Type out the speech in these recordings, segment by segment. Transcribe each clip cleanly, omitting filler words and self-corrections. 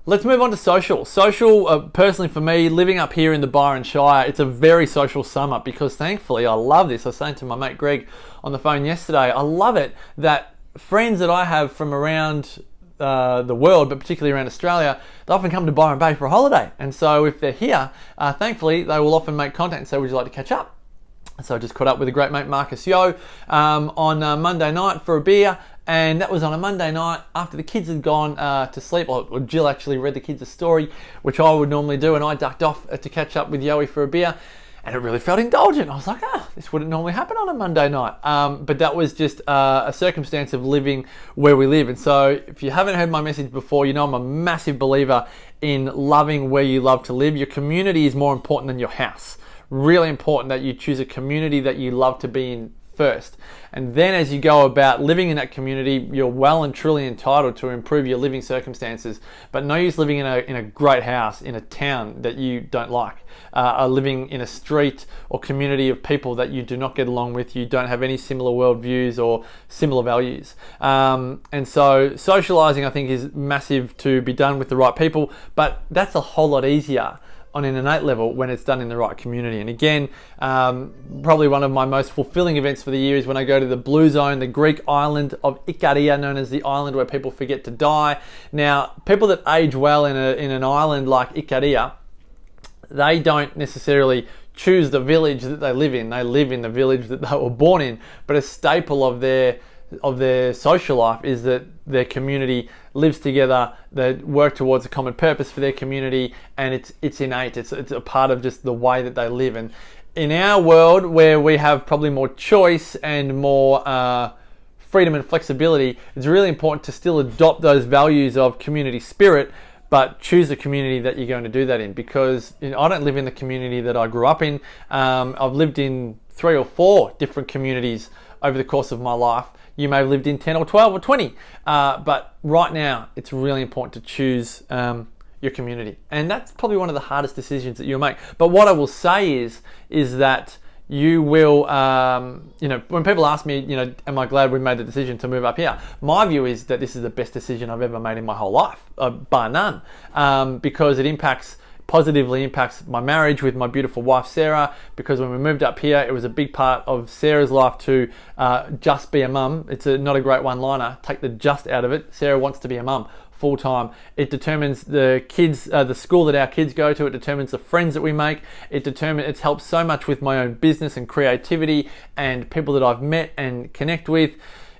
Let's move on to social. Social, personally for me, living up here in the Byron Shire, it's a very social summer because thankfully I love this. I was saying to my mate Greg on the phone yesterday, I love it that friends that I have from around the world, but particularly around Australia, they often come to Byron Bay for a holiday. And so if they're here, thankfully they will often make contact and say, would you like to catch up? So I just caught up with a great mate, Marcus Yo, on Monday night for a beer. And that was on a Monday night after the kids had gone to sleep. Or Jill actually read the kids a story, which I would normally do, and I ducked off to catch up with Yoey for a beer. And it really felt indulgent. I was like, this wouldn't normally happen on a Monday night. But that was just a circumstance of living where we live. And so if you haven't heard my message before, you know I'm a massive believer in loving where you love to live. Your community is more important than your house. Really important that you choose a community that you love to be in first. And then as you go about living in that community, you're well and truly entitled to improve your living circumstances. But no use living in a great house in a town that you don't like, or living in a street or community of people that you do not get along with, you don't have any similar worldviews or similar values. And so socializing, I think, is massive to be done with the right people, but that's a whole lot easier on an innate level when it's done in the right community. And again, probably one of my most fulfilling events for the year is when I go to the Blue Zone, the Greek island of Ikaria, known as the island where people forget to die. Now, people that age well in an island like Ikaria, they don't necessarily choose the village that they live in. They live in the village that they were born in. But a staple of their social life is that their community lives together, they work towards a common purpose for their community, and it's innate. It's a part of just the way that they live. And in our world, where we have probably more choice and more freedom and flexibility, it's really important to still adopt those values of community spirit, but choose the community that you're going to do that in. Because I don't live in the community that I grew up in. I've lived in 3 or 4 different communities over the course of my life. You may have lived in 10 or 12 or 20, but right now it's really important to choose your community. And that's probably one of the hardest decisions that you'll make. But what I will say is that you will, when people ask me, am I glad we made the decision to move up here? My view is that this is the best decision I've ever made in my whole life, bar none, because it positively impacts my marriage with my beautiful wife Sarah, because when we moved up here it was a big part of Sarah's life to just be a mum. It's not a great one-liner, take the just out of it. Sarah wants to be a mum full-time. It determines the kids, the school that our kids go to. It determines the friends that we make. It's helped so much with my own business and creativity and people that I've met and connect with.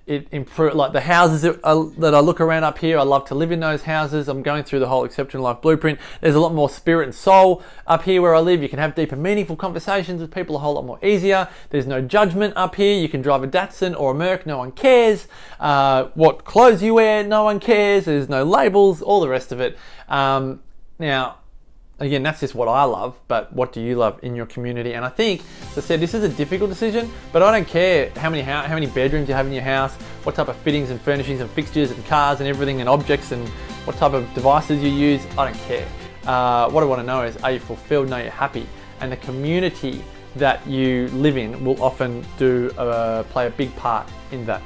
It improved, like the houses that I look around up here. I love to live in those houses. I'm going through the whole Exceptional Life Blueprint. There's a lot more spirit and soul up here where I live. You can have deep and meaningful conversations with people a whole lot more easier. There's no judgment up here. You can drive a Datsun or a Merc, no one cares. What clothes you wear, no one cares. There's no labels, all the rest of it. Now, again, that's just what I love, but what do you love in your community? And I think, as I said, this is a difficult decision, but I don't care how many bedrooms you have in your house, what type of fittings and furnishings and fixtures and cars and everything and objects and what type of devices you use. I don't care. What I want to know is, are you fulfilled? Are you happy? And the community that you live in will often play a big part in that.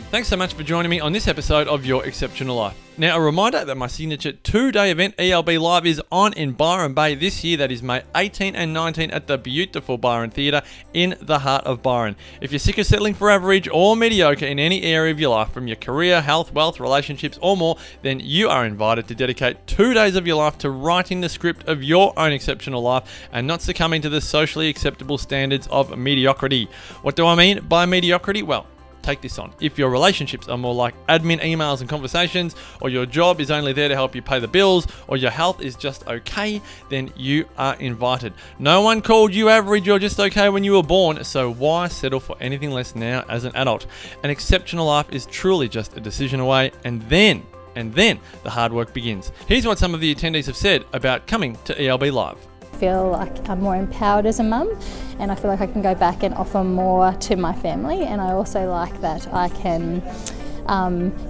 Thanks so much for joining me on this episode of Your Exceptional Life. Now, a reminder that my signature 2-day event, ELB Live, is on in Byron Bay this year. That is May 18 and 19 at the beautiful Byron Theatre in the heart of Byron. If you're sick of settling for average or mediocre in any area of your life, from your career, health, wealth, relationships, or more, then you are invited to dedicate 2 days of your life to writing the script of your own exceptional life and not succumbing to the socially acceptable standards of mediocrity. What do I mean by mediocrity? Well, take this on. If your relationships are more like admin emails and conversations, or your job is only there to help you pay the bills, or your health is just okay, then you are invited. No one called you average or just okay when you were born, so why settle for anything less now as an adult? An exceptional life is truly just a decision away, and then the hard work begins. Here's what some of the attendees have said about coming to ELB Live. I feel like I'm more empowered as a mum, and I feel like I can go back and offer more to my family, and I also like that I can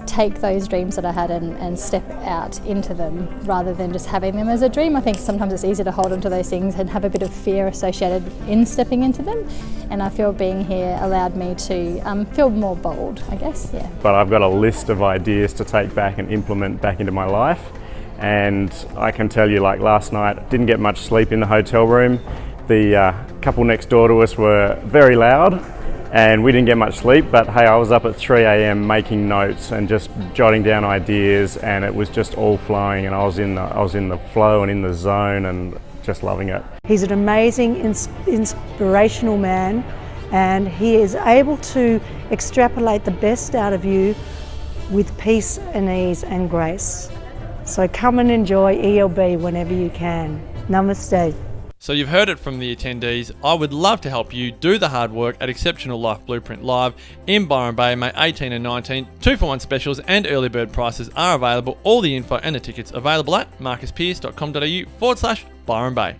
take those dreams that I had and step out into them rather than just having them as a dream. I think sometimes it's easy to hold on to those things and have a bit of fear associated in stepping into them, and I feel being here allowed me to feel more bold, I guess, yeah. But I've got a list of ideas to take back and implement back into my life. And I can tell you, like last night, didn't get much sleep in the hotel room. The couple next door to us were very loud and we didn't get much sleep, but hey, I was up at 3 a.m. making notes and just jotting down ideas, and it was just all flowing, and I was in the flow and in the zone and just loving it. He's an amazing, inspirational man, and he is able to extrapolate the best out of you with peace and ease and grace. So come and enjoy ELB whenever you can. Namaste. So you've heard it from the attendees. I would love to help you do the hard work at Exceptional Life Blueprint Live in Byron Bay, May 18 and 19. 2-for-1 specials and early bird prices are available. All the info and the tickets available at marcuspearce.com.au/Byron Bay.